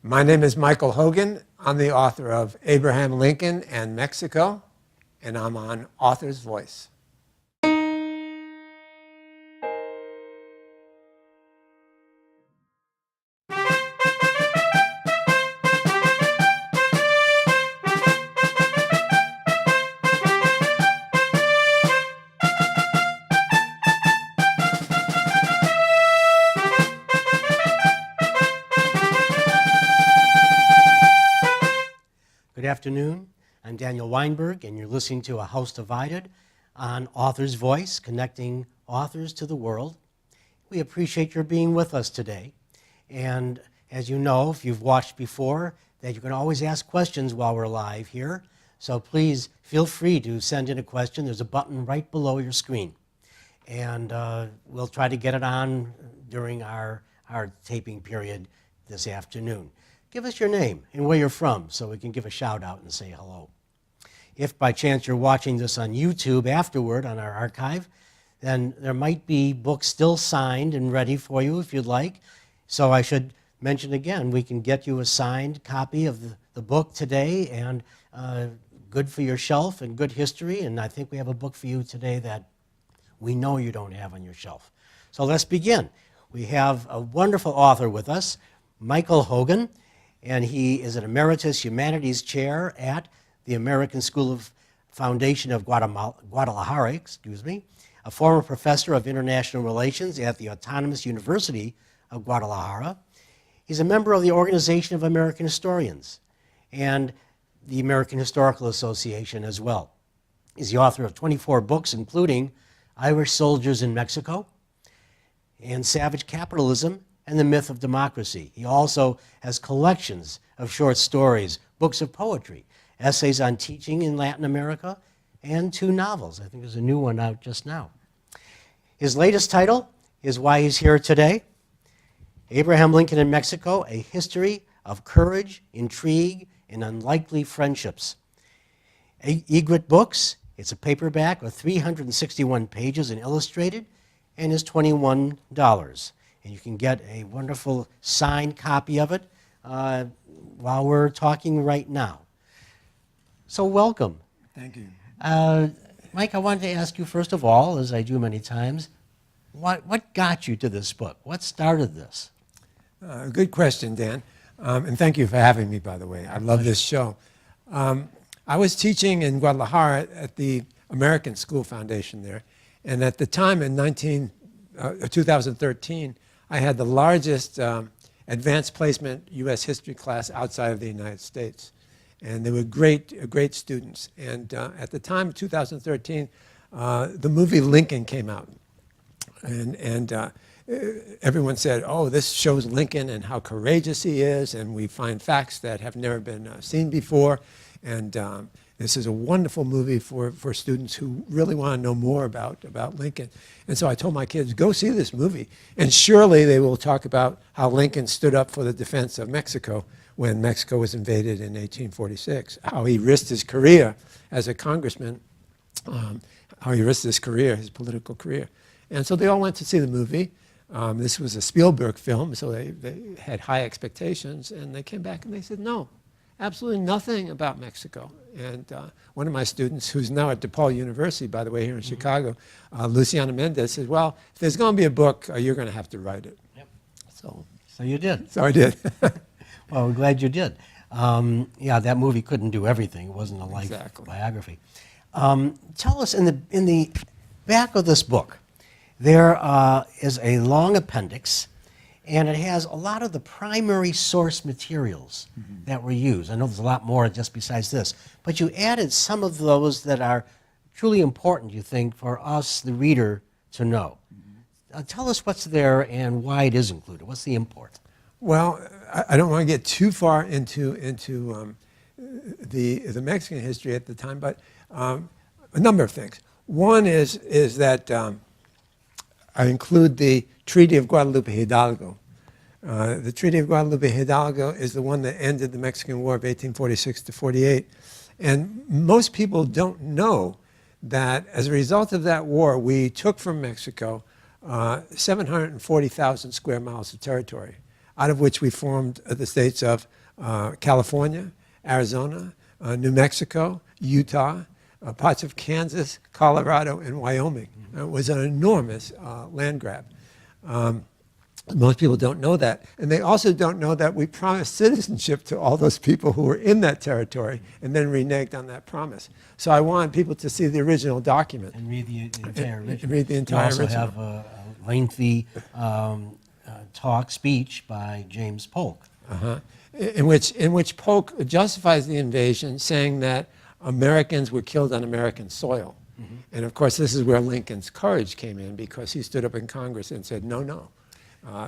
My name is Michael Hogan. I'm the author of Abraham Lincoln and Mexico, and I'm on Author's Voice. Good afternoon. I'm Daniel Weinberg, and you're listening to A House Divided on Author's Voice, connecting authors to the world. We appreciate your being with us today. And as you know, if you've watched before, that you can always ask questions while we're live here. So please feel free to send in a question. There's a button right below your screen. And we'll try to get it on during our taping period this afternoon. Give us your name and where you're from so we can give a shout out and say hello. If by chance you're watching this on YouTube afterward on our archive, then there might be books still signed and ready for you if you'd like. So I should mention again, we can get you a signed copy of the book today, and good for your shelf and good history. And I think we have a book for you today that we know you don't have on your shelf. So let's begin. We have a wonderful author with us, Michael Hogan. And he is an Emeritus Humanities Chair at the American School of Foundation of Guadalajara, a former professor of international relations at the Autonomous University of Guadalajara. He's a member of the Organization of American Historians and the American Historical Association as well. He's the author of 24 books, including Irish Soldiers in Mexico and Savage Capitalism and the Myth of Democracy. He also has collections of short stories, books of poetry, essays on teaching in Latin America, and 2 novels. I think there's a new one out just now. His latest title is why he's here today, Abraham Lincoln in Mexico, A History of Courage, Intrigue, and Unlikely Friendships. Egret Books, it's a paperback with 361 pages and illustrated, and is $21. And you can get a wonderful signed copy of it while we're talking right now. So welcome. Thank you. Mike, I wanted to ask you, first of all, as I do many times, what got you to this book? What started this? Good question, Dan. And thank you for having me, by the way. I love this show. I was teaching in Guadalajara at the American School Foundation there. And at the time in 2013, I had the largest advanced placement U.S. history class outside of the United States. And they were great students. And at the time of 2013, the movie Lincoln came out. And everyone said, oh, this shows Lincoln and how courageous he is, and we find facts that have never been seen before. And this is a wonderful movie for students who really want to know more about Lincoln. And so I told my kids, go see this movie. And surely they will talk about how Lincoln stood up for the defense of Mexico when Mexico was invaded in 1846, how he risked his career as a congressman, how he risked his career, his political career. And so they all went to see the movie. This was a Spielberg film, so they had high expectations. And they came back and they said, no, absolutely nothing about Mexico. And one of my students, who's now at DePaul University, by the way, here in Chicago, Luciana Mendez, said, well, if there's going to be a book, you're going to have to write it. Yep. So you did. So I did. Well, we're glad you did. Yeah, that movie couldn't do everything. It wasn't a life biography. Tell us, in the back of this book, there is a long appendix, and it has a lot of the primary source materials that were used. I know there's a lot more just besides this, but you added some of those that are truly important, you think, for us, the reader, to know. Tell us what's there and why it is included. What's the import? Well, I don't want to get too far into the Mexican history at the time, but a number of things. One is that I include the Treaty of Guadalupe Hidalgo. The Treaty of Guadalupe Hidalgo is the one that ended the Mexican War of 1846 to 48. And most people don't know that as a result of that war, we took from Mexico 740,000 square miles of territory. out of which we formed the states of California, Arizona, New Mexico, Utah, parts of Kansas, Colorado, and Wyoming. It was an enormous land grab. Most people don't know that. And they also don't know that we promised citizenship to all those people who were in that territory and then reneged on that promise. So I want people to see the original document. And read the entire original. Read the entire you also original. have a lengthy speech by James Polk. In which Polk justifies the invasion, saying that Americans were killed on American soil. And of course, this is where Lincoln's courage came in, because he stood up in Congress and said, no,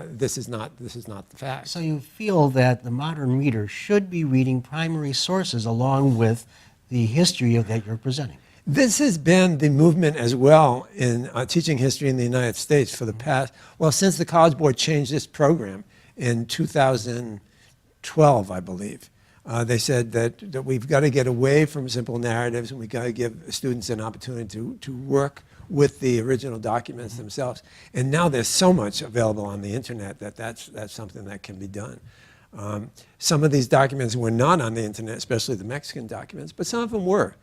this is not the fact. So you feel that the modern reader should be reading primary sources along with the history that you're presenting. This has been the movement as well in teaching history in the United States for the past, well, since the College Board changed this program in 2012, I believe. They said that we've got to get away from simple narratives, and we've got to give students an opportunity to work with the original documents themselves. And now there's so much available on the internet that's something that can be done. Some of these documents were not on the internet, especially the Mexican documents, but some of them were.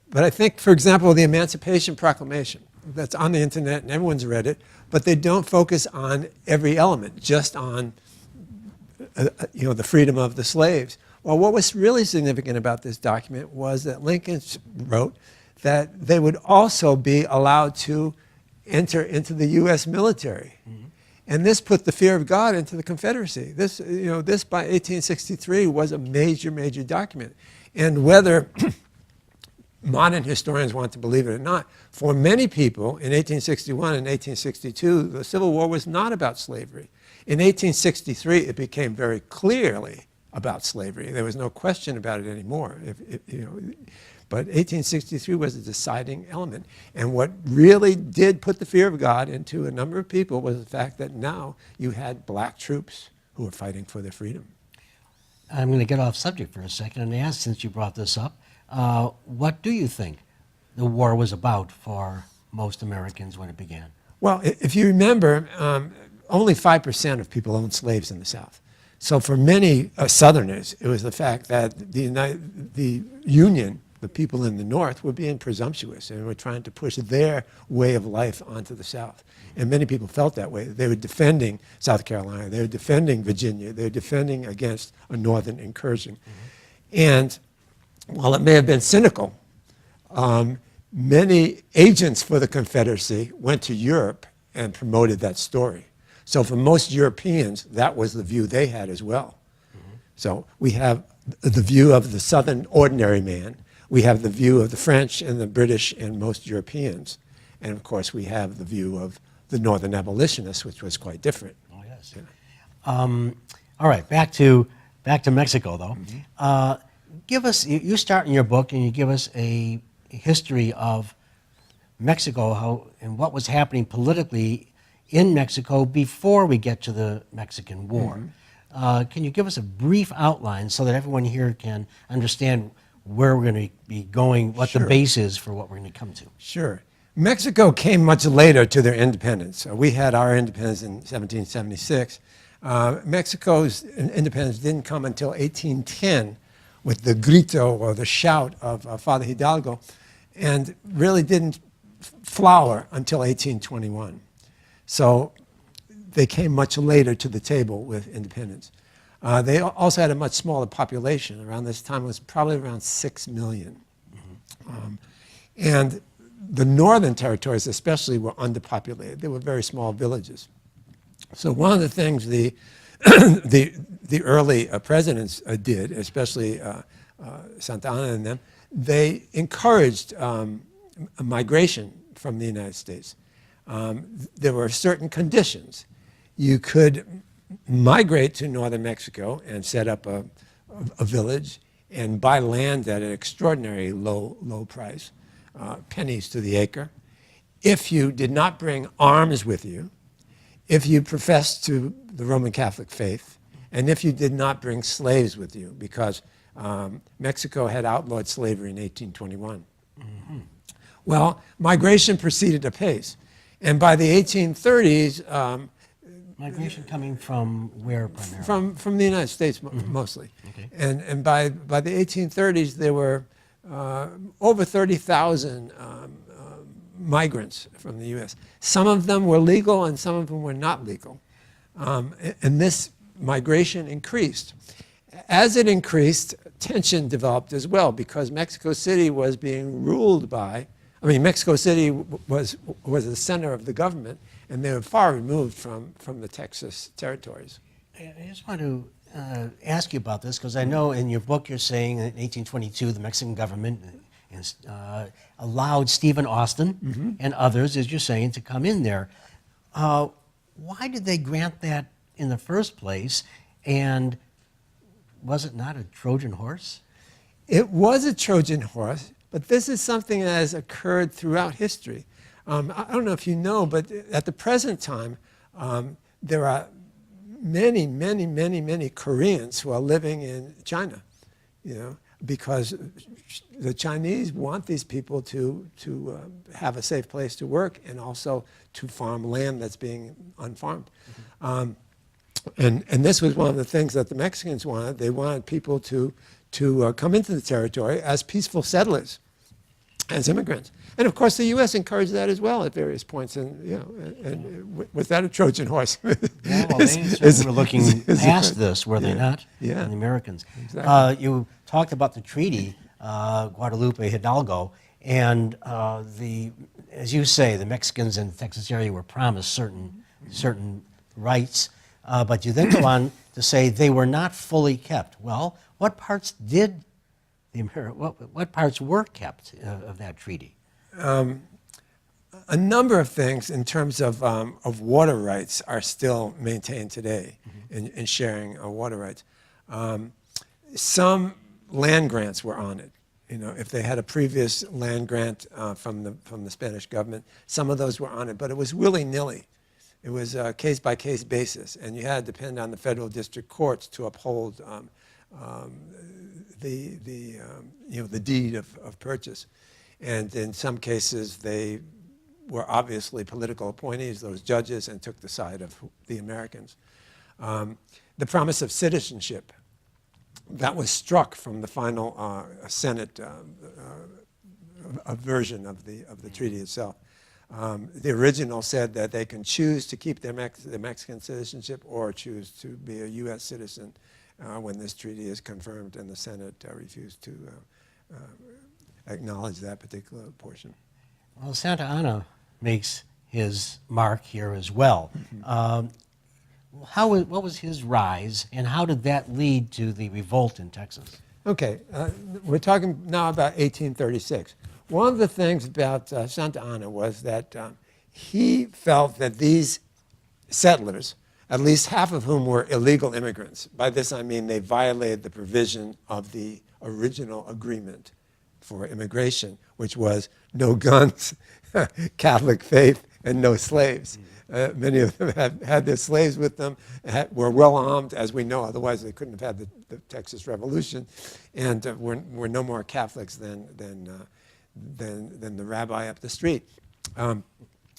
But I think, for example, the Emancipation Proclamation, that's on the internet and everyone's read it, but they don't focus on every element, just on the freedom of the slaves. Well, what was really significant about this document was that Lincoln wrote that they would also be allowed to enter into the U.S. military. And this put the fear of God into the Confederacy. This by 1863 was a major, major document. And whether modern historians want to believe it or not, for many people in 1861 and 1862, the Civil War was not about slavery. In 1863, it became very clearly about slavery. There was no question about it anymore. But 1863 was a deciding element. And what really did put the fear of God into a number of people was the fact that now you had black troops who were fighting for their freedom. I'm going to get off subject for a second and ask, since you brought this up, what do you think the war was about for most Americans when it began? Well, if you remember, only 5% of people owned slaves in the South. So for many Southerners, it was the fact that the Union, the people in the North, were being presumptuous and were trying to push their way of life onto the South. And many people felt that way. They were defending South Carolina. They were defending Virginia. They were defending against a Northern incursion. And while it may have been cynical, many agents for the Confederacy went to Europe and promoted that story. So for most Europeans, that was the view they had as well. So we have the view of the Southern ordinary man. We have the view of the French and the British and most Europeans. And of course, we have the view of the Northern abolitionists, which was quite different. Oh, yes. Yeah. All right, back to Mexico, though. Give us, you start in your book and you give us a history of Mexico, and what was happening politically in Mexico before we get to the Mexican War. Can you give us a brief outline so that everyone here can understand where we're going to be going, what the base is for what we're going to come to? Sure. Mexico came much later to their independence. We had our independence in 1776. Mexico's independence didn't come until 1810 with the grito, or the shout, of Father Hidalgo, and really didn't flower until 1821. So they came much later to the table with independence. They also had a much smaller population. Around this time, it was probably around 6 million. And the northern territories especially were underpopulated. They were very small villages. So one of the things the early presidents did, especially Santa Anna and them, they encouraged a migration from the United States. There were certain conditions. You could migrate to northern Mexico and set up a village and buy land at an extraordinary low price, pennies to the acre. If you did not bring arms with you, if you professed to the Roman Catholic faith, and if you did not bring slaves with you, because Mexico had outlawed slavery in 1821. Well, migration proceeded apace. And by the 1830s, Migration coming from where primarily? from the United States mostly. Okay. And by the 1830s, there were over 30,000 migrants from the U.S. Some of them were legal and some of them were not legal. And this migration increased. As it increased, tension developed as well because Mexico City was being ruled by, Mexico City was the center of the government, and they were far removed from the Texas territories. I just want to ask you about this because I know in your book you're saying in 1822 the Mexican government allowed Stephen Austin and others, as you're saying, to come in there. Why did they grant that in the first place? And was it not a Trojan horse? It was a Trojan horse, but this is something that has occurred throughout history. I don't know if you know, but at the present time, there are many Koreans who are living in China, because the Chinese want these people to have a safe place to work and also to farm land that's being unfarmed. And this was one of the things that the Mexicans wanted. They wanted people to come into the territory as peaceful settlers, as immigrants. And of course, the U.S. encouraged that as well at various points. And was that a Trojan horse? Yeah, well, they were looking past this, were they not? Yeah. And the Americans. Exactly. You talked about the treaty, Guadalupe Hidalgo, and as you say, the Mexicans in the Texas area were promised certain rights, but you then go on to say they were not fully kept. Well, what parts what parts were kept of that treaty? A number of things in terms of water rights are still maintained today in sharing water rights. Some land grants were on it. If they had a previous land grant from the Spanish government, some of those were on it, but it was willy-nilly. It was a case-by-case basis, and you had to depend on the federal district courts to uphold the deed of purchase. And in some cases, they were obviously political appointees, those judges, and took the side of the Americans. The promise of citizenship, that was struck from the final Senate version of the treaty itself. The original said that they can choose to keep their Mexican citizenship or choose to be a U.S. citizen when this treaty is confirmed, and the Senate refused to acknowledge that particular portion. Well, Santa Anna makes his mark here as well. What was his rise, and how did that lead to the revolt in Texas? Okay, we're talking now about 1836. One of the things about Santa Anna was that he felt that these settlers, at least half of whom were illegal immigrants, by this I mean they violated the provision of the original agreement for immigration, which was no guns, Catholic faith, and no slaves. Many of them had their slaves with them, were well armed, as we know, otherwise they couldn't have had the Texas Revolution, and were no more Catholics than the rabbi up the street.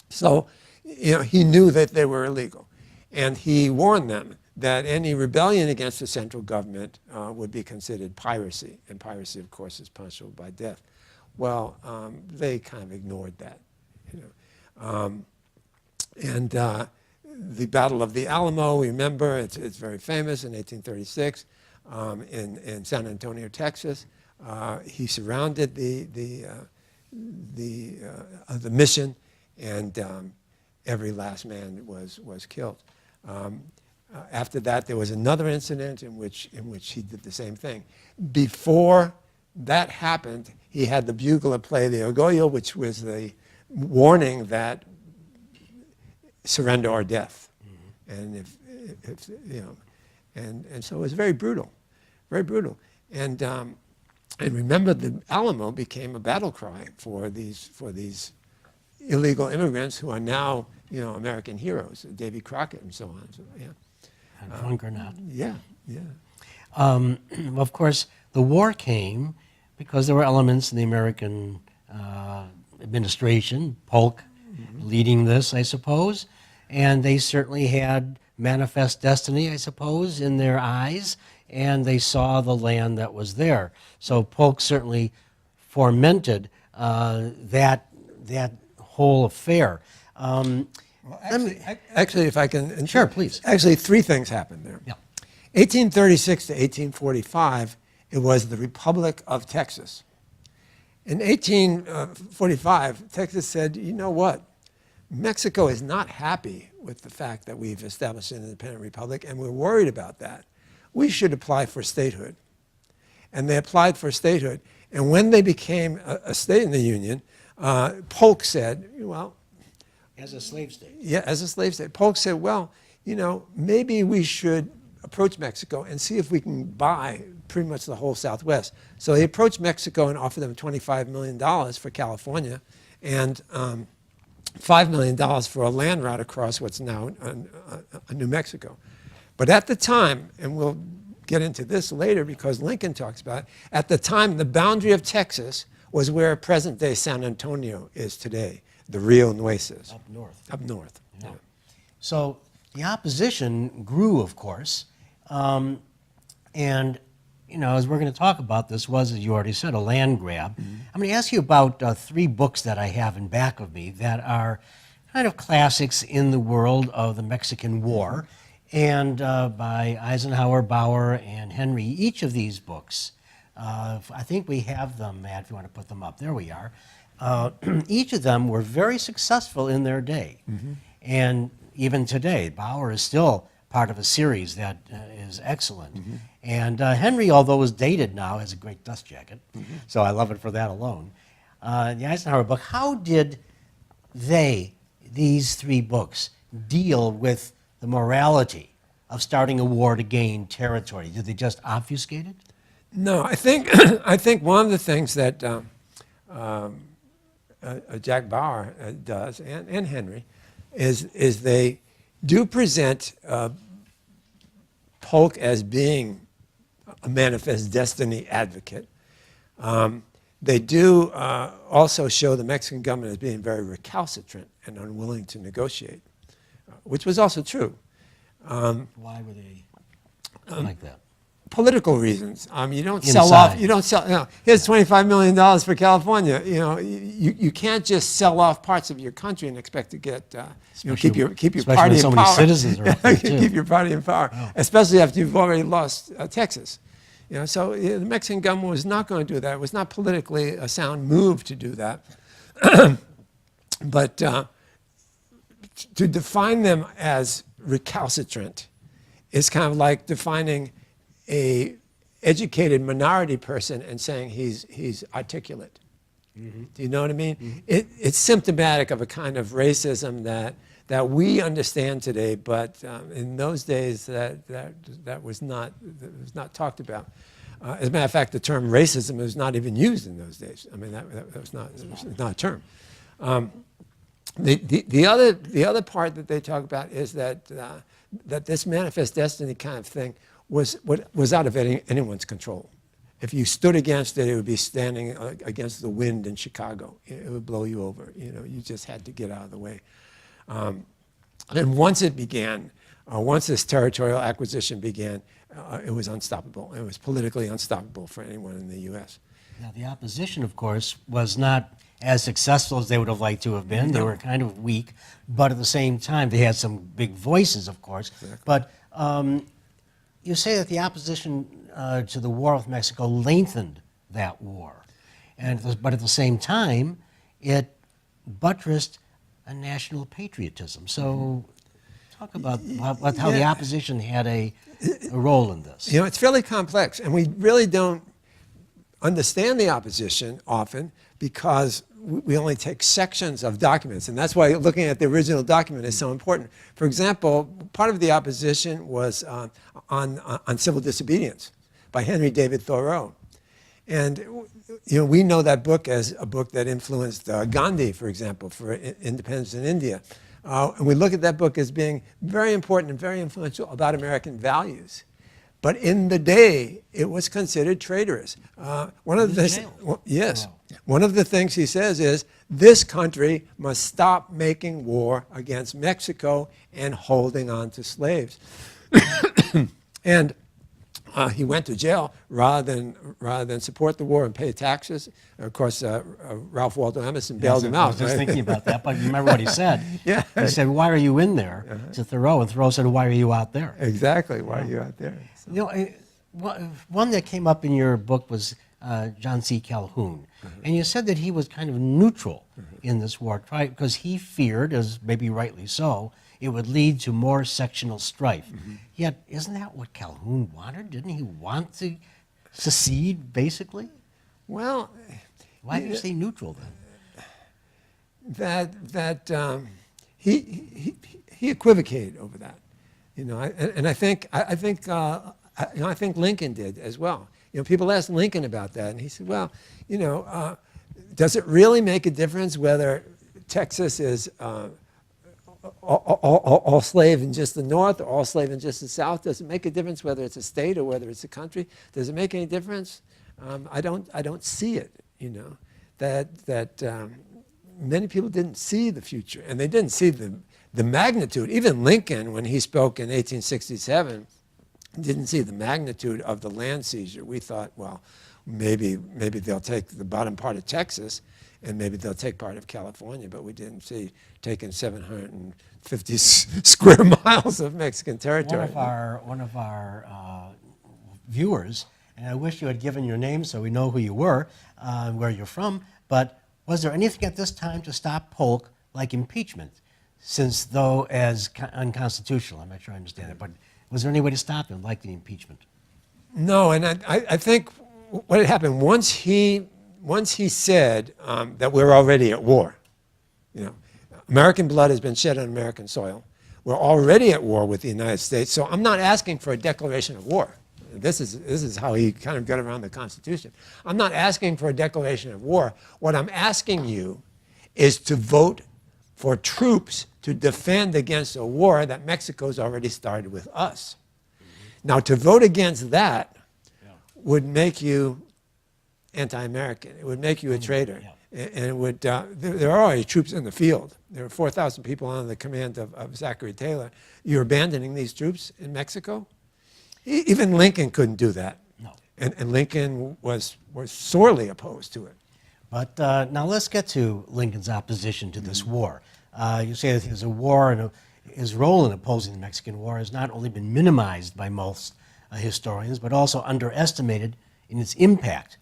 So he knew that they were illegal, and he warned them that any rebellion against the central government would be considered piracy, and piracy, of course, is punishable by death. Well, they kind of ignored that, and the Battle of the Alamo, remember, it's very famous in 1836 in San Antonio, Texas. He surrounded the mission, and every last man was killed. After that, there was another incident in which he did the same thing. Before that happened, he had the bugler play the Orgullo, which was the warning that surrender or death. And and so it was very brutal, very brutal. And remember, the Alamo became a battle cry for these illegal immigrants who are now American heroes, Davy Crockett and so on. So, yeah. And drunk or not. Yeah. Of course, the war came because there were elements in the American administration, Polk leading this, I suppose, and they certainly had manifest destiny, I suppose, in their eyes, and they saw the land that was there. So Polk certainly fomented that whole affair. Well, actually, if I can... Sure, please. Actually, three things happened there. Yeah. 1836 to 1845, it was the Republic of Texas. In 1845, Texas said, you know what? Mexico is not happy with the fact that we've established an independent republic, and we're worried about that. We should apply for statehood. And they applied for statehood. And when they became a state in the Union, Polk said, well... As a slave state. Yeah, as a slave state. Polk said, well, you know, maybe we should approach Mexico and see if we can buy pretty much the whole Southwest. So he approached Mexico and offered them $25 million for California and $5 million for a land route across what's now New Mexico. But at the time, and we'll get into this later because Lincoln talks about it, at the time the boundary of Texas was where present-day San Antonio is today, the Rio Nueces. Up north. Up north. Yeah. So the opposition grew, of course, and you know, as we're going to talk about, this was, as you already said, a land grab. Mm-hmm. I'm going to ask you about three books that I have in back of me that are kind of classics in the world of the Mexican War, and by Eisenhower, Bauer, and Henry. Each of these books, I think we have them, Matt, if you want to put them up. There we are. Each of them were very successful in their day. Mm-hmm. And even today, Bauer is still part of a series that is excellent. Mm-hmm. And Henry, although is dated now, has a great dust jacket. Mm-hmm. So I love it for that alone. The Eisenhower book, how did these three books, deal with the morality of starting a war to gain territory? Did they just obfuscate it? No, I think one of the things that Jack Bauer does, and Henry, is they do present Polk as being a manifest destiny advocate. They do also show the Mexican government as being very recalcitrant and unwilling to negotiate, which was also true. Why were they like that? Political reasons. You don't Inside. sell off. You don't sell. You know, here's $25 million for California. You know, you can't just sell off parts of your country and expect to get keep your party in so power. Many citizens are up there too. Keep your party in power, especially after you've already lost Texas. You know, so the Mexican government was not going to do that. It was not politically a sound move to do that. But to define them as recalcitrant is kind of like defining a educated minority person and saying he's articulate. Mm-hmm. Do you know what I mean? Mm-hmm. It's symptomatic of a kind of racism that we understand today, but in those days that was not talked about. As a matter of fact, the term racism was not even used in those days. I mean, that was not a term. The other part that they talk about is that this manifest destiny kind of thing was out of anyone's control. If you stood against it, it would be standing against the wind in Chicago. It would blow you over. You know, you just had to get out of the way. And once it began, once this territorial acquisition began, it was unstoppable. It was politically unstoppable for anyone in the U.S. Now, the opposition, of course, was not as successful as they would have liked to have been. No. They were kind of weak, but at the same time, they had some big voices, of course. Exactly. But you say that the opposition to the war with Mexico lengthened that war, but at the same time, it buttressed a national patriotism. So talk about how the opposition had a role in this. You know, it's fairly complex, and we really don't understand the opposition often because we only take sections of documents, and that's why looking at the original document is so important. For example, part of the opposition was on civil disobedience by Henry David Thoreau. And you know, we know that book as a book that influenced Gandhi, for example, for independence in India. And we look at that book as being very important and very influential about American values. But in the day, it was considered traitorous. One of the things, well, yes. One of the things he says is, this country must stop making war against Mexico and holding on to slaves. And he went to jail rather than support the war and pay taxes. Of course, Ralph Waldo Emerson bailed him out. I was just right? thinking about that, but remember what he said. Yeah. He said, "Why are you in there?" To Thoreau, and Thoreau said, "Why are you out there?" Exactly. Why are you out there? So. You know, one that came up in your book was John C. Calhoun, and you said that he was kind of neutral in this war, because he feared, as maybe rightly so, it would lead to more sectional strife. Yet, isn't that what Calhoun wanted? Didn't he want to secede, basically? Well, Why did you say neutral then? He equivocated over that, you know, and I think Lincoln did as well. You know, people asked Lincoln about that, and he said, well, you know, does it really make a difference whether Texas is all slave in just the North or all slave in just the South? Does it make a difference whether it's a state or whether it's a country? Does it make any difference? I don't see it, you know, that many people didn't see the future, and they didn't see the magnitude. Even Lincoln, when he spoke in 1867, didn't see the magnitude of the land seizure. We thought, well, maybe they'll take the bottom part of Texas, and maybe they'll take part of California, but we didn't see taking 750 square miles of Mexican territory. One of our viewers, and I wish you had given your name so we know who you were, where you're from, but was there anything at this time to stop Polk like impeachment, since though as unconstitutional? I'm not sure I understand it, but was there any way to stop him like the impeachment? No, and I think what had happened, once he said that we're already at war, you know, American blood has been shed on American soil. We're already at war with the United States, so I'm not asking for a declaration of war. This is how he kind of got around the Constitution. I'm not asking for a declaration of war. What I'm asking you is to vote for troops to defend against a war that Mexico's already started with us. Now, to vote against that would make you anti-American. It would make you a traitor. And it would, there are already troops in the field. There are 4,000 people under the command of Zachary Taylor. You're abandoning these troops in Mexico? Even Lincoln couldn't do that. No. And Lincoln was sorely opposed to it. But now let's get to Lincoln's opposition to this war. You say that there's a war, and his role in opposing the Mexican War has not only been minimized by most historians, but also underestimated in its impact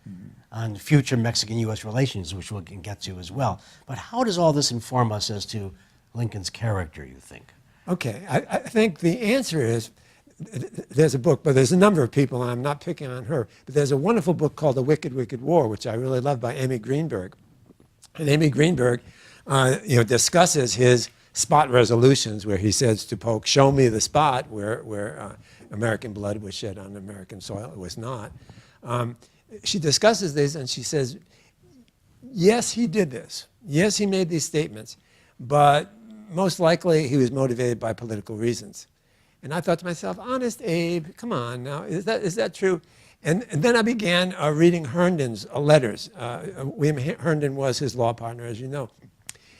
on future Mexican-U.S. relations, which we'll get to as well. But how does all this inform us as to Lincoln's character, you think? Okay, I think the answer is, there's a book, but there's a number of people, and I'm not picking on her, but there's a wonderful book called The Wicked, Wicked War, which I really love, by Amy Greenberg. And Amy Greenberg discusses his spot resolutions, where he says to Polk, show me the spot where American blood was shed on American soil. It was not. She discusses this, and she says, yes, he did this. Yes, he made these statements, but most likely he was motivated by political reasons. And I thought to myself, honest Abe, come on now, is that true? And then I began reading Herndon's letters. William Herndon was his law partner, as you know.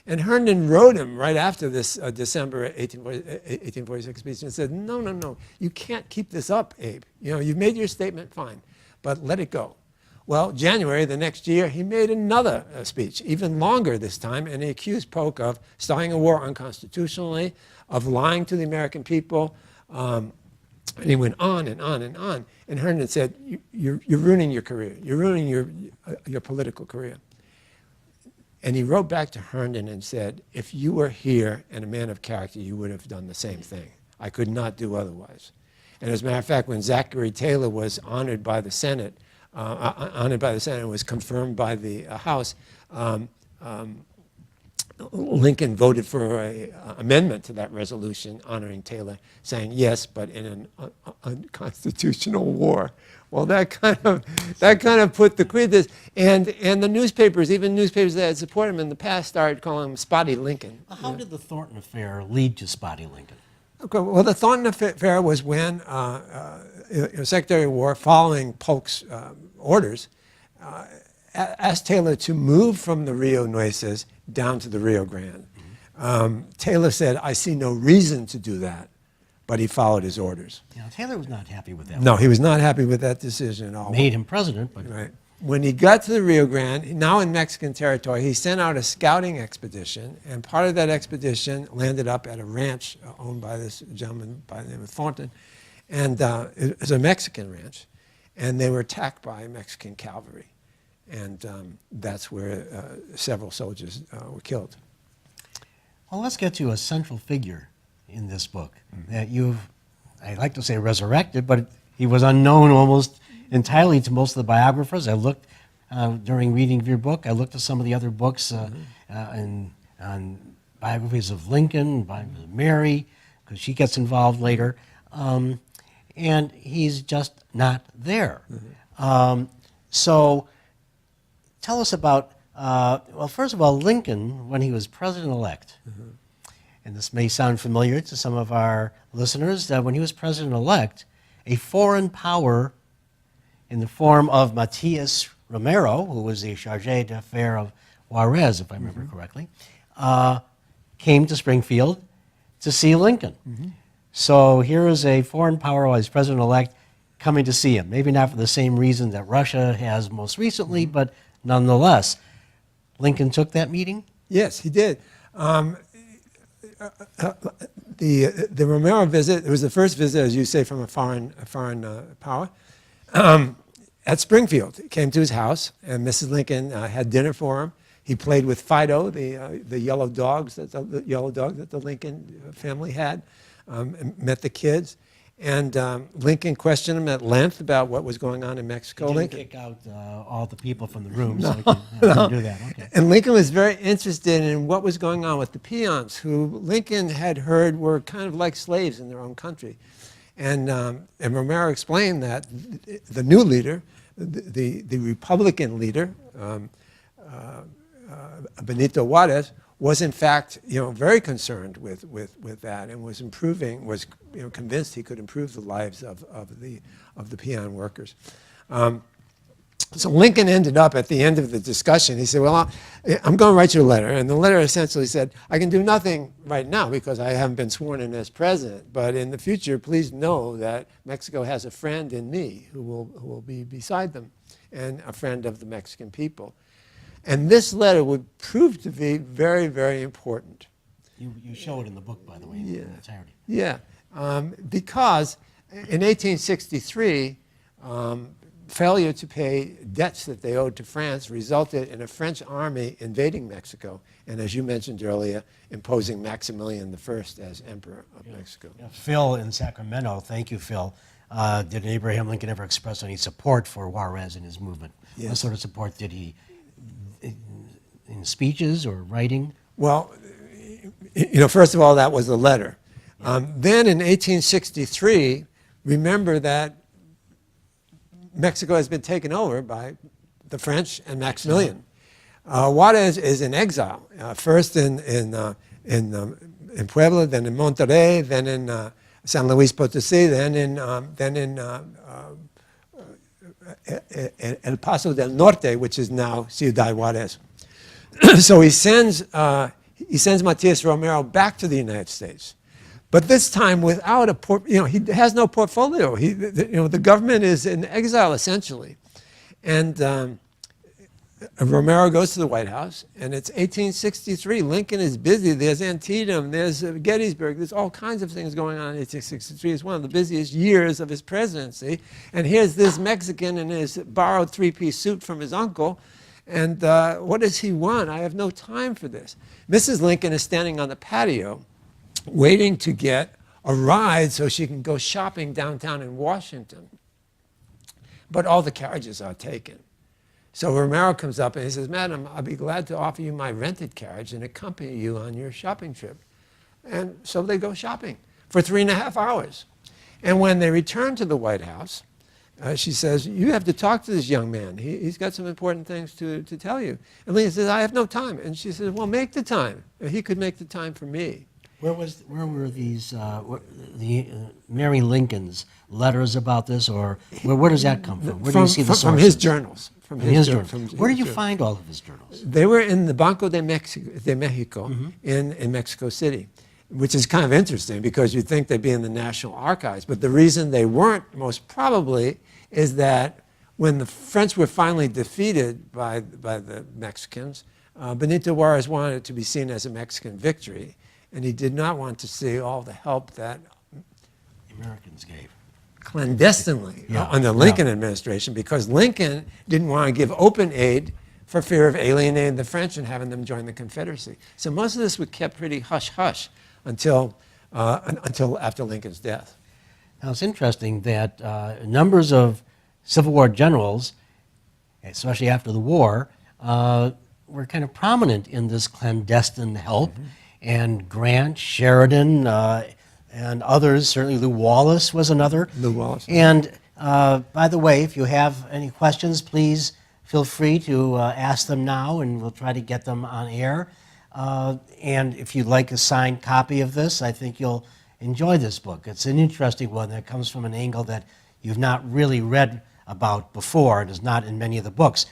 And Herndon wrote him right after this December 1846 speech and said, no, you can't keep this up, Abe. You know, you've made your statement, fine, but let it go. Well, January the next year, he made another speech, even longer this time, and he accused Polk of starting a war unconstitutionally, of lying to the American people, and he went on and on and on. And Herndon said, you're ruining your career. You're ruining your political career. And he wrote back to Herndon and said, if you were here and a man of character, you would have done the same thing. I could not do otherwise. And as a matter of fact, when Zachary Taylor was honored by the Senate, and was confirmed by the House, Lincoln voted for an amendment to that resolution honoring Taylor, saying yes, but in an unconstitutional war. Well, that kind of put the quid this, and the newspapers, even newspapers that had supported him in the past, started calling him Spotty Lincoln. Well, how did the Thornton affair lead to Spotty Lincoln? Okay, well, the Thornton affair was when Secretary of War, following Polk's orders, asked Taylor to move from the Rio Nueces down to the Rio Grande. Taylor said, I see no reason to do that, but he followed his orders. Now, Taylor was not happy with that. No, he was not happy with that decision at all. Made him president, but Right. When he got to the Rio Grande, now in Mexican territory, he sent out a scouting expedition, and part of that expedition landed up at a ranch owned by this gentleman by the name of Thornton, and it was a Mexican ranch, and they were attacked by Mexican cavalry, and that's where several soldiers were killed. well, let's get to a central figure in this book that you've, I'd like to say resurrected, but he was unknown almost entirely to most of the biographers. I looked during reading of your book. I looked at some of the other books on biographies of Lincoln, biographies of Mary, because she gets involved later, and he's just not there. So tell us about, well, first of all, Lincoln, when he was president-elect, and this may sound familiar to some of our listeners, that when he was president-elect, a foreign power in the form of Matias Romero, who was the chargé d'affaires of Juarez, if I remember correctly, came to Springfield to see Lincoln. So here is a foreign power, as president-elect, coming to see him. Maybe not for the same reason that Russia has most recently, but nonetheless. Lincoln took that meeting? Yes, he did. The Romero visit, it was the first visit, as you say, from a foreign power. At Springfield, he came to his house, and Mrs. Lincoln had dinner for him. He played with Fido, the yellow dog that the Lincoln family had, and met the kids. And Lincoln questioned him at length about what was going on in Mexico. He didn't kick out all the people from the room, so he could do that. Okay. And Lincoln was very interested in what was going on with the peons, who Lincoln had heard were kind of like slaves in their own country. And Romero explained that the new leader, the Republican leader, Benito Juarez, was in fact, very concerned with that, and was convinced he could improve the lives of the peon workers. So Lincoln ended up at the end of the discussion. He said, well, I'm going to write you a letter. And the letter essentially said, I can do nothing right now because I haven't been sworn in as president. But in the future, please know that Mexico has a friend in me who will be beside them, and a friend of the Mexican people. And this letter would prove to be very, very important. You show it in the book, by the way, in its entirety. Yeah, because in 1863, failure to pay debts that they owed to France resulted in a French army invading Mexico, and as you mentioned earlier, imposing Maximilian I as Emperor of Mexico. Yeah, Phil in Sacramento, thank you, Phil. Did Abraham Lincoln ever express any support for Juarez and his movement? Yes. What sort of support did he, in speeches or writing? Well, first of all, that was the letter. Then in 1863, remember that Mexico has been taken over by the French and Maximilian. Juarez is in exile, first in Puebla, then in Monterrey, then in San Luis Potosí, then in El Paso del Norte, which is now Ciudad Juarez. So he sends Matias Romero back to the United States, but this time without he has no portfolio. The government is in exile essentially, and Romero goes to the White House, and it's 1863. Lincoln is busy. There's Antietam. There's Gettysburg. There's all kinds of things going on in 1863. It's one of the busiest years of his presidency, and here's this Mexican in his borrowed three-piece suit from his uncle. And what does he want? I have no time for this. Mrs. Lincoln is standing on the patio waiting to get a ride so she can go shopping downtown in Washington. But all the carriages are taken. So Romero comes up and he says, Madam, I'll be glad to offer you my rented carriage and accompany you on your shopping trip. And so they go shopping for 3.5 hours. And when they return to the White House, she says, you have to talk to this young man. He's got some important things to tell you. And Lincoln says, I have no time. And she says, well, make the time. He could make the time for me. Where were these, Mary Lincoln's letters about this, or where does that come from? Where do you see the sources? From his journals. from his journal. journals. Where did you find all of his journals? They were in the Banco de Mexico in Mexico City, which is kind of interesting because you'd think they'd be in the National Archives. But the reason they weren't, most probably, is that when the French were finally defeated by the Mexicans, Benito Juarez wanted it to be seen as a Mexican victory, and he did not want to see all the help that Americans gave clandestinely under the Lincoln administration, because Lincoln didn't want to give open aid for fear of alienating the French and having them join the Confederacy. So most of this was kept pretty hush-hush until after Lincoln's death. Now, it's interesting that numbers of Civil War generals, especially after the war, were kind of prominent in this clandestine help. And Grant, Sheridan, and others, certainly Lew Wallace was another. Lew Wallace. And by the way, if you have any questions, please feel free to ask them now, and we'll try to get them on air. And if you'd like a signed copy of this, I think you'll enjoy this book. It's an interesting one that comes from an angle that you've not really read about before. It is not in many of the books.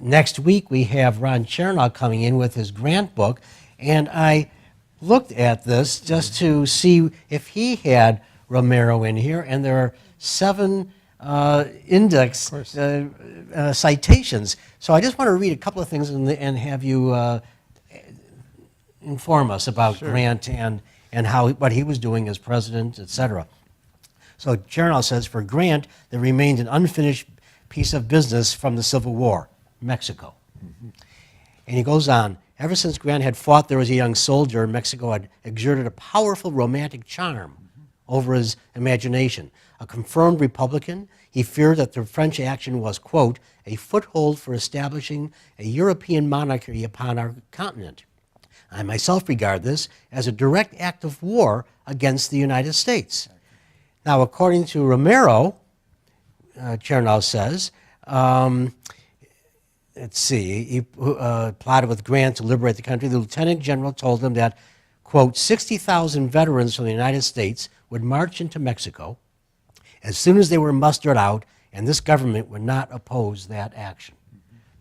Next week, we have Ron Chernow coming in with his Grant book, and I looked at this just to see if he had Romero in here, and there are 7 index citations. So I just want to read a couple of things and have you inform us about Grant and what he was doing as president, etc. So Chernow says, for Grant, there remained an unfinished piece of business from the Civil War, Mexico. And he goes on, ever since Grant had fought there as a young soldier, Mexico had exerted a powerful romantic charm over his imagination. A confirmed Republican, he feared that the French action was, quote, a foothold for establishing a European monarchy upon our continent. I myself regard this as a direct act of war against the United States. Now, according to Romero, Chernow says, let's see, he plotted with Grant to liberate the country. The lieutenant general told him that, quote, 60,000 veterans from the United States would march into Mexico as soon as they were mustered out, and this government would not oppose that action.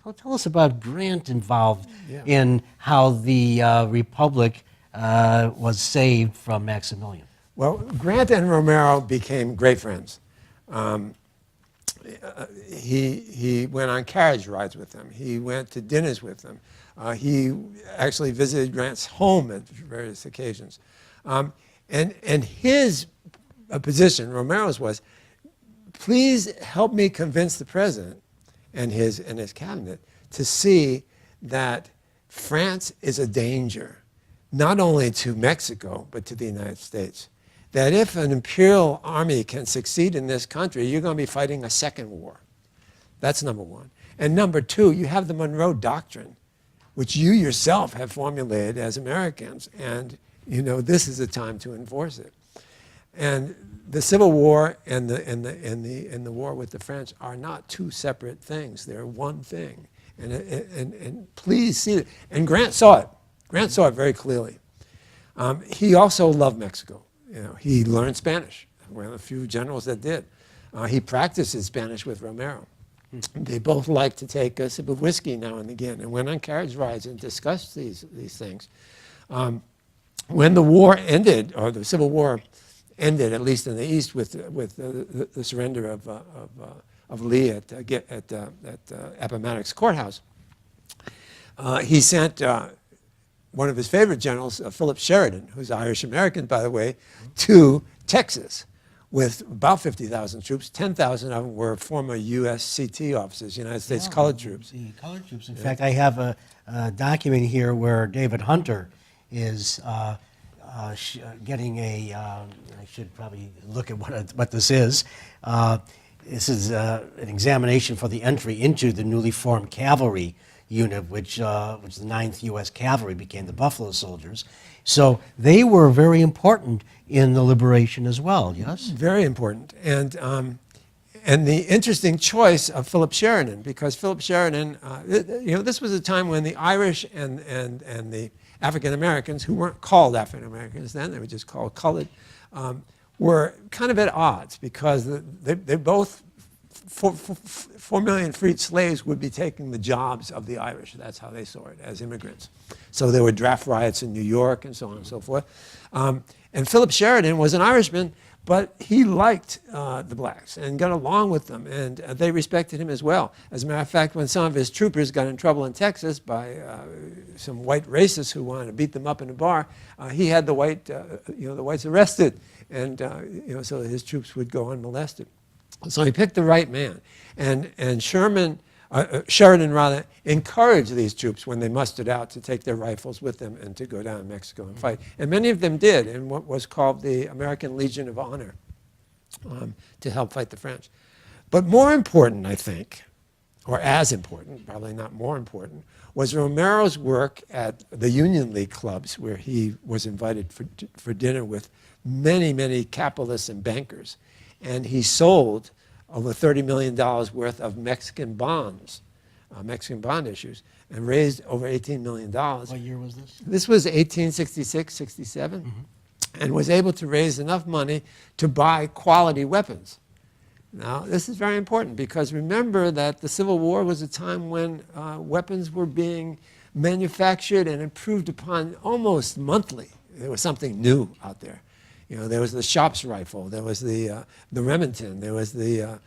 So tell us about Grant involved in how the Republic was saved from Maximilian. Well, Grant and Romero became great friends. He went on carriage rides with them. He went to dinners with them. He actually visited Grant's home at various occasions. And his position, Romero's, was, please help me convince the president and his cabinet to see that France is a danger, not only to Mexico, but to the United States. That if an imperial army can succeed in this country, you're going to be fighting a second war. That's number one. And number two, you have the Monroe Doctrine, which you yourself have formulated as Americans, and you know this is a time to enforce it. And the Civil War and the war with the French are not two separate things. They're one thing. And please see it. And Grant saw it. Grant saw it very clearly. He also loved Mexico. You know, he learned Spanish. One of the few generals that did. He practiced his Spanish with Romero. They both liked to take a sip of whiskey now and again, and went on carriage rides and discussed these things. When the war ended, or the Civil War ended, at least in the East, with the surrender of Lee at Appomattox Courthouse, he sent one of his favorite generals, Philip Sheridan, who's Irish-American, by the way, to Texas with about 50,000 troops. 10,000 of them were former USCT officers, United States Colored Troops. The colored troops. In fact, I have a document here where David Hunter is getting a, I should probably look at what this is. This is an examination for the entry into the newly formed cavalry unit, which the 9th U.S. Cavalry became the Buffalo Soldiers. So they were very important in the liberation as well, yes? Very important. And the interesting choice of Philip Sheridan, because Philip Sheridan, you know, this was a time when the Irish and the African Americans, who weren't called African Americans then, they were just called colored, were kind of at odds, because they both 4 million freed slaves would be taking the jobs of the Irish. That's how they saw it, as immigrants. So there were draft riots in New York and so on and so forth. And Philip Sheridan was an Irishman, but he liked the blacks and got along with them, and they respected him as well. As a matter of fact, when some of his troopers got in trouble in Texas by some white racists who wanted to beat them up in a bar, he had the whites arrested, and so his troops would go unmolested. So he picked the right man, and Sheridan rather encouraged these troops when they mustered out to take their rifles with them and to go down to Mexico and fight. And many of them did in what was called the American Legion of Honor to help fight the French. But more important, I think, or as important, probably not more important, was Romero's work at the Union League clubs, where he was invited for dinner with many, many capitalists and bankers. And he sold over $30 million worth of Mexican bonds, Mexican bond issues, and raised over $18 million. What year was this? This was 1866, 67, and was able to raise enough money to buy quality weapons. Now, this is very important because remember that the Civil War was a time when weapons were being manufactured and improved upon almost monthly. There was something new out there. There was the Sharps rifle, there was the Remington, there was the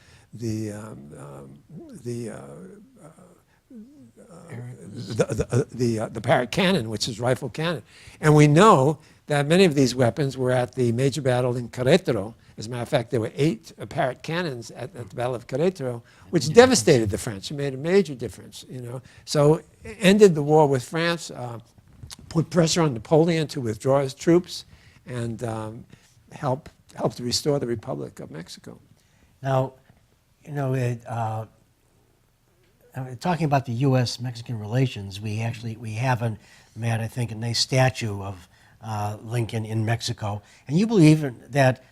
Parrott cannon, which is rifle cannon. And we know that many of these weapons were at the major battle in Querétaro. As a matter of fact, there were 8 Parrott cannons at the Battle of Querétaro, which devastated the French. It made a major difference, So ended the war with France, put pressure on Napoleon to withdraw his troops, and helped to restore the Republic of Mexico. Now, talking about the U.S.-Mexican relations, we have, Matt, I think, a nice statue of Lincoln in Mexico. And you believe that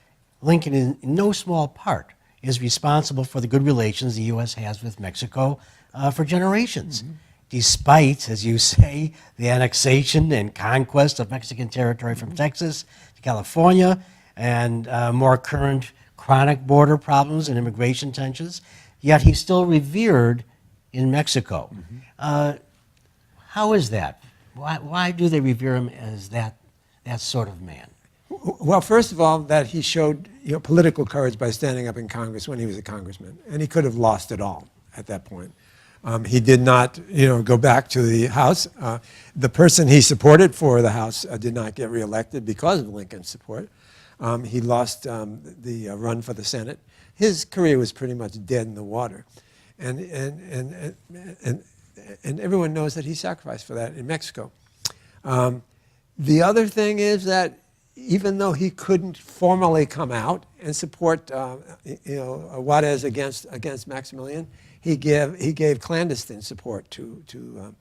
Lincoln, in no small part, is responsible for the good relations the U.S. has with Mexico for generations. Mm-hmm. Despite, as you say, the annexation and conquest of Mexican territory from Texas to California and more current chronic border problems and immigration tensions, yet he's still revered in Mexico. Mm-hmm. How is that? Why do they revere him as that sort of man? Well, first of all, that he showed political courage by standing up in Congress when he was a congressman, and he could have lost it all at that point. He did not, go back to the House. The person he supported for the House did not get reelected because of Lincoln's support. He lost the run for the Senate. His career was pretty much dead in the water, and everyone knows that he sacrificed for that in Mexico. The other thing is that even though he couldn't formally come out and support, Juarez against Maximilian, he gave clandestine support to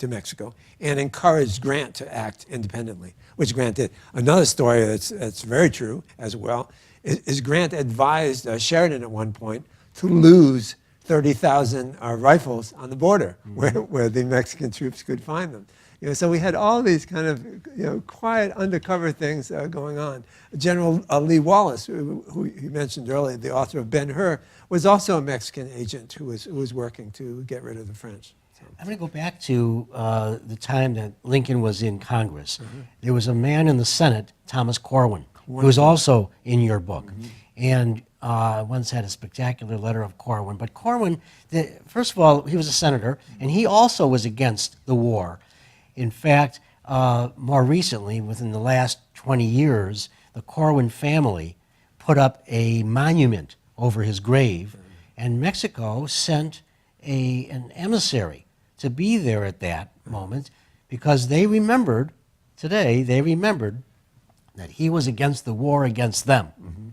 Mexico and encouraged Grant to act independently, which Grant did. Another story that's very true as well is Grant advised Sheridan at one point to lose 30,000 rifles on the border, mm-hmm. where the Mexican troops could find them. So we had all these kind of quiet undercover things going on. General Lee Wallace, who you mentioned earlier, the author of Ben-Hur, was also a Mexican agent who was working to get rid of the French. So. I'm going to go back to the time that Lincoln was in Congress. Mm-hmm. There was a man in the Senate, Thomas Corwin, who was also in your book. Mm-hmm. And I once had a spectacular letter of Corwin. But Corwin, first of all, he was a senator, and he also was against the war. In fact, more recently, within the last 20 years, the Corwin family put up a monument over his grave, and Mexico sent an emissary to be there at that moment because they remembered that he was against the war against them. Mm-hmm.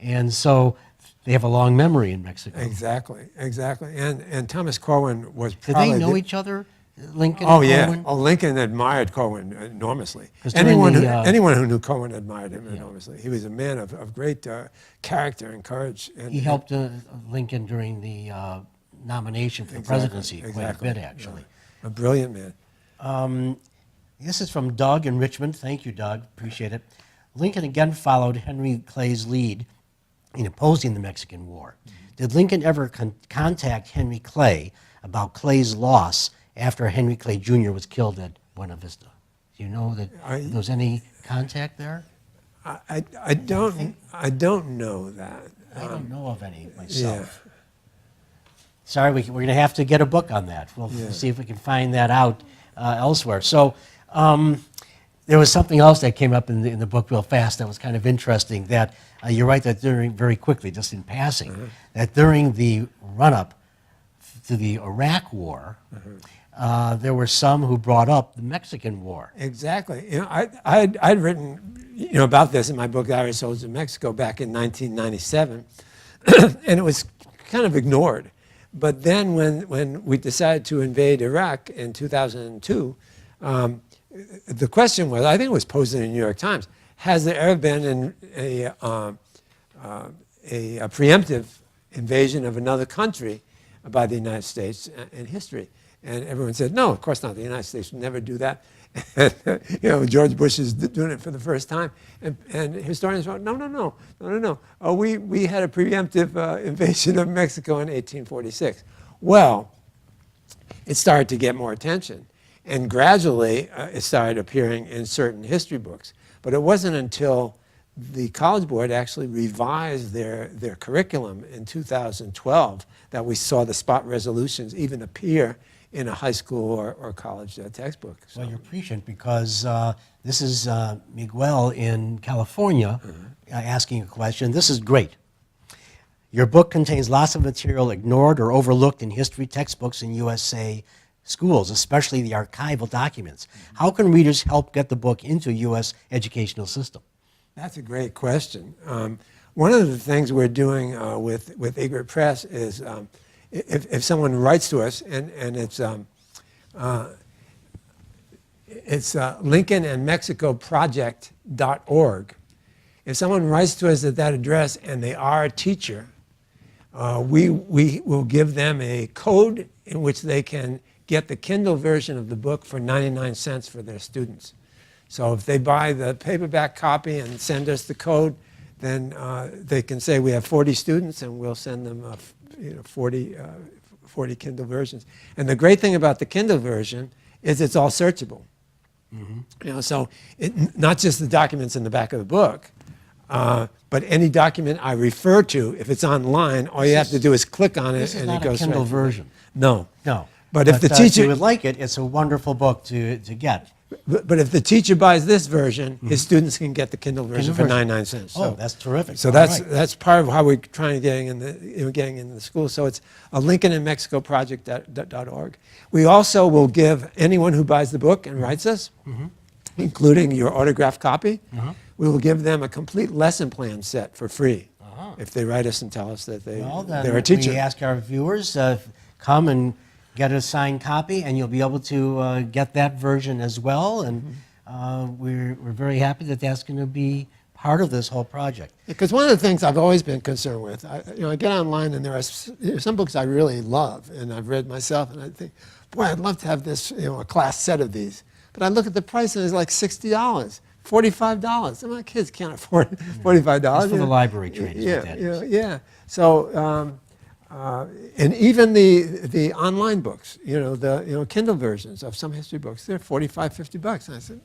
And so they have a long memory in Mexico. Exactly. And Thomas Corwin was probably... Did they know each other? Lincoln and Corwin? Yeah. Oh, Lincoln admired Corwin enormously. Anyone who knew Corwin admired him enormously. He was a man of great character and courage. And he helped Lincoln during the nomination for the presidency quite a bit, actually. Yeah. A brilliant man. This is from Doug in Richmond. Thank you, Doug. Appreciate it. Lincoln again followed Henry Clay's lead in opposing the Mexican War. Did Lincoln ever contact Henry Clay about Clay's loss after Henry Clay Jr. was killed at Buena Vista? Do you know that there was any contact there? I don't know that. I don't know of any myself. Yeah. Sorry, we're going to have to get a book on that. We'll see if we can find that out elsewhere. So there was something else that came up in the book real fast that was kind of interesting, that you're right that very quickly, just in passing, that during the run-up to the Iraq War, there were some who brought up the Mexican War. Exactly. You know, I'd written about this in my book, Irish Soldiers in Mexico, back in 1997, and it was kind of ignored. But then when we decided to invade Iraq in 2002, the question was, I think it was posed in the New York Times, has there ever been a preemptive invasion of another country by the United States in history? And everyone said, no, of course not. The United States would never do that. And, George Bush is doing it for the first time. And historians wrote, no. Oh, we had a preemptive invasion of Mexico in 1846. Well, it started to get more attention. And gradually, it started appearing in certain history books. But it wasn't until the College Board actually revised their curriculum in 2012 that we saw the spot resolutions even appear in a high school or college textbook. So. Well, you're prescient, because this is Miguel in California asking a question. This is great. Your book contains lots of material ignored or overlooked in history textbooks in USA schools, especially the archival documents. How can readers help get the book into U.S. educational system? That's a great question. One of the things we're doing with Egret Press is if someone writes to us, and it's lincolnandmexicoproject.org. If someone writes to us at that address and they are a teacher, we will give them a code in which they can get the Kindle version of the book for 99 cents for their students. So if they buy the paperback copy and send us the code, then they can say we have 40 students and we'll send them 40 Kindle versions. And the great thing about the Kindle version is it's all searchable. So not just the documents in the back of the book, but any document I refer to, if it's online, all you have to do is click on it and it goes Kindle right. version. No. But if the if teacher you would like it, it's a wonderful book to get. But if the teacher buys this version, his students can get the Kindle version for 99 cents. So, that's terrific. So that's part of how we're trying to getting into the school. So it's a lincolnandmexicoproject.org. We also will give anyone who buys the book and writes us, including your autographed copy, we will give them a complete lesson plan set for free if they write us and tell us that they're a teacher. We ask our viewers, come and get a signed copy, and you'll be able to get that version as well. And we're very happy that that's going to be part of this whole project. Because one of the things I've always been concerned with, I get online and there are some books I really love and I've read myself, and I think, boy, I'd love to have this, a class set of these. But I look at the price and it's like $60, $45. And my kids can't afford $45. That's for the library trade. Yeah. So. And even the online books, the Kindle versions of some history books, they're $45, $50. And I said,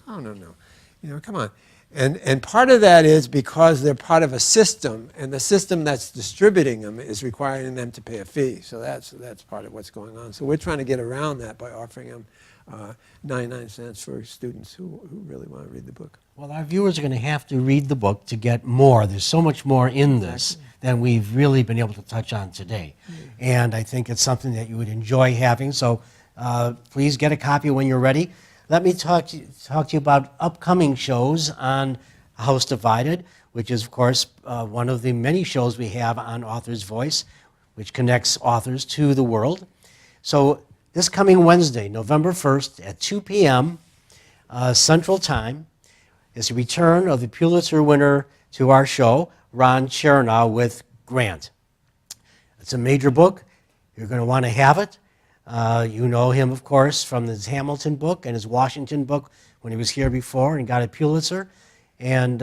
no, come on. And part of that is because they're part of a system, and the system that's distributing them is requiring them to pay a fee. So that's part of what's going on. So we're trying to get around that by offering them 99 cents for students who really want to read the book. Well, our viewers are going to have to read the book to get more. There's so much more in this than we've really been able to touch on today. And I think it's something that you would enjoy having. So please get a copy when you're ready. Let me talk to you about upcoming shows on House Divided, which is, of course, one of the many shows we have on Author's Voice, which connects authors to the world. So this coming Wednesday, November 1st at 2 p.m. Central Time, is the return of the Pulitzer winner to our show, Ron Chernow with Grant. It's a major book. You're going to want to have it. You know him, of course, from his Hamilton book and his Washington book when he was here before and got a Pulitzer. And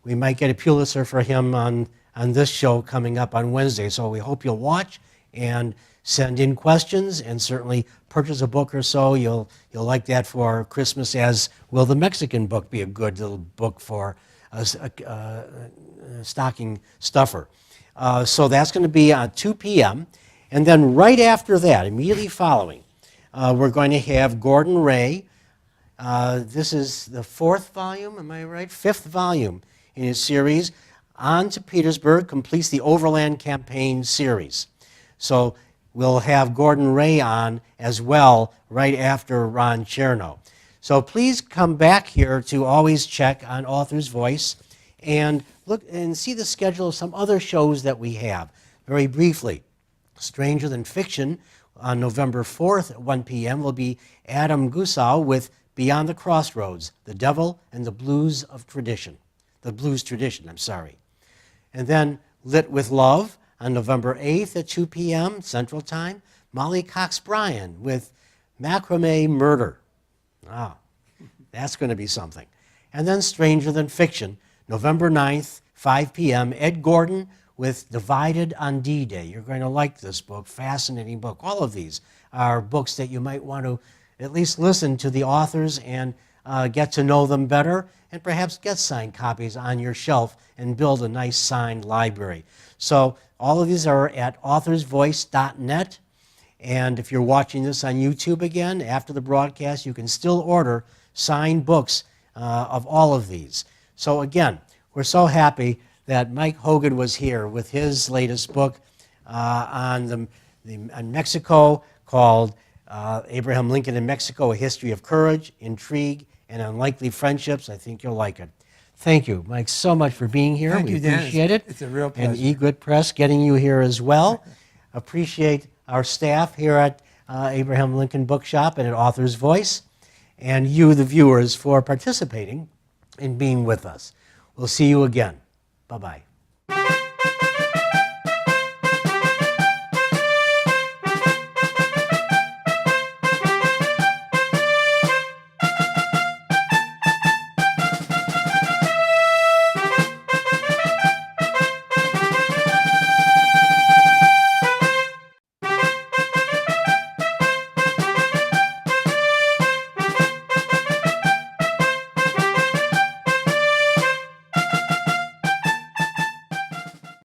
we might get a Pulitzer for him on on this show coming up on Wednesday. So we hope you'll watch and send in questions, and certainly purchase a book or so. You'll like that for Christmas, as will the Mexican book be a good little book for a stocking stuffer. So that's going to be at 2 p.m. And then right after that, immediately following, we're going to have Gordon Ray. This is the 4th volume, am I right? 5th volume in his series. On to Petersburg completes the Overland Campaign series. So we'll have Gordon Ray on as well right after Ron Chernow. So please come back here to always check on Author's Voice and look and see the schedule of some other shows that we have. Very briefly, Stranger Than Fiction on November 4th at 1 p.m. will be Adam Gusow with Beyond the Crossroads, The Devil and the Blues Tradition. And then Lit with Love on November 8th at 2 p.m. Central Time, Molly Cox-Bryan with Macrame Murder. Ah, that's going to be something. And then Stranger Than Fiction, November 9th, 5 p.m., Ed Gordon with Divided on D-Day. You're going to like this book, fascinating book. All of these are books that you might want to at least listen to the authors and get to know them better, and perhaps get signed copies on your shelf and build a nice signed library. So all of these are at authorsvoice.net. And if you're watching this on YouTube again, after the broadcast, you can still order signed books of all of these. So again, we're so happy that Mike Hogan was here with his latest book on Mexico, called Abraham Lincoln in Mexico, A History of Courage, Intrigue, and Unlikely Friendships. I think you'll like it. Thank you, Mike, so much for being here. Thank you, Dan. Appreciate it. It's a real pleasure. And eGood Press getting you here as well. Appreciate our staff here at Abraham Lincoln Bookshop and at Author's Voice, and you, the viewers, for participating and being with us. We'll see you again. Bye-bye.